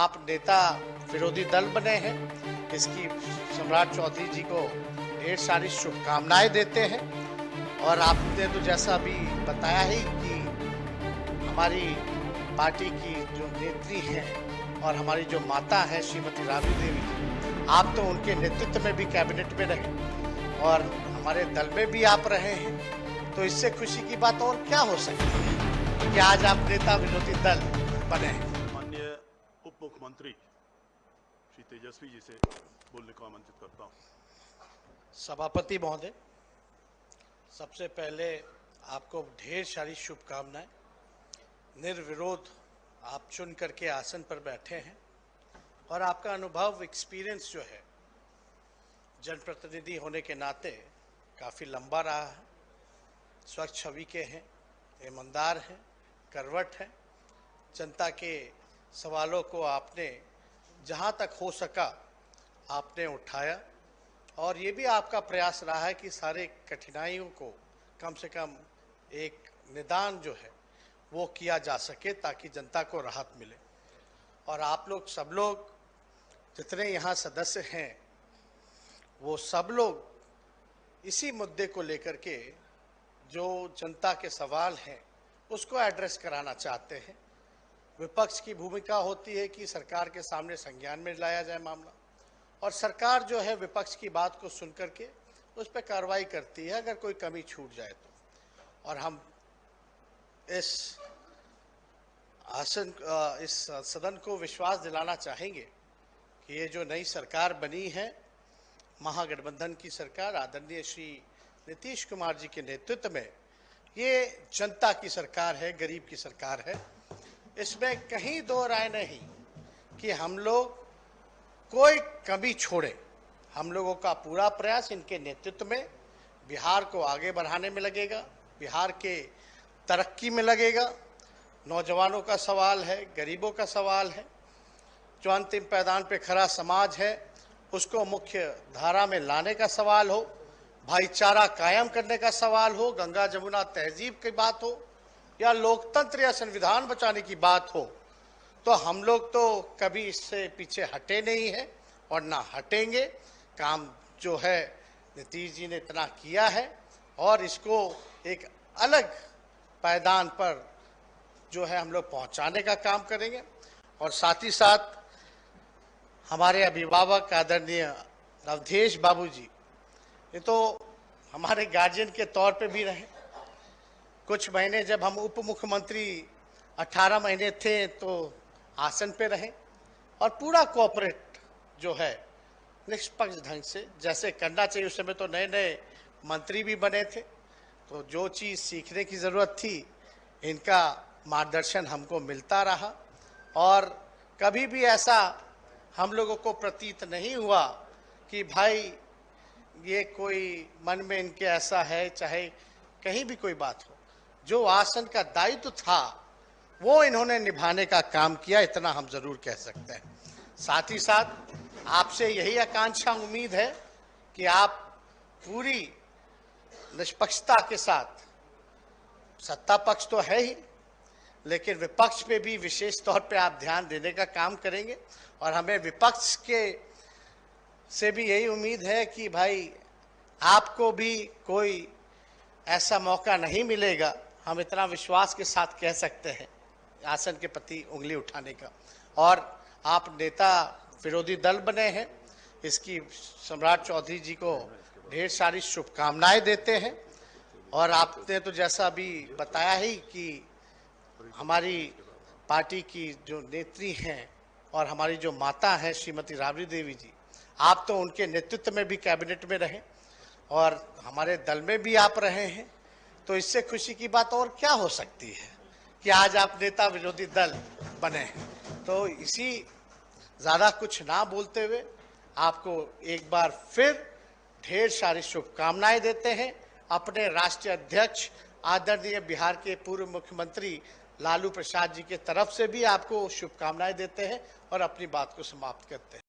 आप नेता विरोधी दल बने हैं, इसकी सम्राट चौधरी जी को ढेर सारी शुभकामनाएं देते हैं। और आपने तो जैसा अभी बताया ही कि हमारी पार्टी की जो नेत्री हैं और हमारी जो माता हैं श्रीमती राबड़ी देवी जी, आप तो उनके नेतृत्व में भी कैबिनेट में रहे और हमारे दल में भी आप रहे हैं, तो इससे खुशी की बात और क्या हो सकती है कि आज आप नेता विरोधी दल बने हैं। माननीय उप मुख्यमंत्री श्री तेजस्वी जी से बोलने को आमंत्रित करता हूं। सभापति महोदय, सबसे पहले आपको ढेर सारी शुभकामनाएं। निर्विरोध आप चुन करके आसन पर बैठे हैं और आपका अनुभव एक्सपीरियंस जो है जनप्रतिनिधि होने के नाते काफ़ी लंबा रहा है। स्वच्छ छवि के हैं, ईमानदार हैं, करवट हैं। जनता के सवालों को आपने जहां तक हो सका आपने उठाया और ये भी आपका प्रयास रहा है कि सारे कठिनाइयों को कम से कम एक निदान जो है वो किया जा सके ताकि जनता को राहत मिले। और आप लोग सब लोग जितने यहाँ सदस्य हैं वो सब लोग इसी मुद्दे को लेकर के जो जनता के सवाल हैं उसको एड्रेस कराना चाहते हैं। विपक्ष की भूमिका होती है कि सरकार के सामने संज्ञान में लाया जाए मामला, और सरकार जो है विपक्ष की बात को सुन करके उस पर कार्रवाई करती है अगर कोई कमी छूट जाए तो। और हम इस सदन को विश्वास दिलाना चाहेंगे कि ये जो नई सरकार बनी है, महागठबंधन की सरकार आदरणीय श्री नीतीश कुमार जी के नेतृत्व में, ये जनता की सरकार है, गरीब की सरकार है। इसमें कहीं दो राय नहीं कि हम लोग कोई कमी छोड़े। हम लोगों का पूरा प्रयास इनके नेतृत्व में बिहार को आगे बढ़ाने में लगेगा, बिहार के तरक्की में लगेगा। नौजवानों का सवाल है, गरीबों का सवाल है, जो अंतिम पैदान पे खड़ा समाज है उसको मुख्य धारा में लाने का सवाल हो, भाईचारा कायम करने का सवाल हो, गंगा जमुना तहजीब की बात हो या लोकतंत्र या संविधान बचाने की बात हो, तो हम लोग तो कभी इससे पीछे हटे नहीं हैं और ना हटेंगे। काम जो है नीतीश जी ने इतना किया है और इसको एक अलग पायदान पर जो है हम लोग पहुंचाने का काम करेंगे। और साथ ही साथ हमारे अभिभावक आदरणीय अवधेश बाबू जी, ये तो हमारे गार्जियन के तौर पे भी रहे। कुछ महीने जब हम उप मुख्यमंत्री 18 महीने थे तो आसन पे रहे और पूरा कोऑपरेट जो है निष्पक्ष ढंग से जैसे करना चाहिए। उस समय तो नए नए मंत्री भी बने थे, तो जो चीज़ सीखने की ज़रूरत थी इनका मार्गदर्शन हमको मिलता रहा और कभी भी ऐसा हम लोगों को प्रतीत नहीं हुआ कि भाई ये कोई मन में इनके ऐसा है, चाहे कहीं भी कोई बात हो। जो आसन का दायित्व था वो इन्होंने निभाने का काम किया, इतना हम जरूर कह सकते हैं। साथ ही साथ आपसे यही आकांक्षा उम्मीद है कि आप पूरी निष्पक्षता के साथ, सत्ता पक्ष तो है ही लेकिन विपक्ष पे भी विशेष तौर पे आप ध्यान देने का काम करेंगे। और हमें विपक्ष के से भी यही उम्मीद है कि भाई आपको भी कोई ऐसा मौका नहीं मिलेगा, हम इतना विश्वास के साथ कह सकते हैं, आसन के प्रति उंगली उठाने का। और आप नेता विरोधी दल बने हैं, इसकी सम्राट चौधरी जी को ढेर सारी शुभकामनाएं देते हैं। और आपने तो जैसा अभी बताया ही कि हमारी पार्टी की जो नेत्री हैं और हमारी जो माता हैं श्रीमती राबड़ी देवी जी, आप तो उनके नेतृत्व में भी कैबिनेट में रहे और हमारे दल में भी आप रहे हैं, तो इससे खुशी की बात और क्या हो सकती है कि आज आप नेता विरोधी दल बने हैं। तो इसी ज़्यादा कुछ ना बोलते हुए आपको एक बार फिर ढेर सारी शुभकामनाएं देते हैं। अपने राष्ट्रीय अध्यक्ष आदरणीय बिहार के पूर्व मुख्यमंत्री लालू प्रसाद जी के तरफ से भी आपको शुभकामनाएं देते हैं और अपनी बात को समाप्त करते हैं।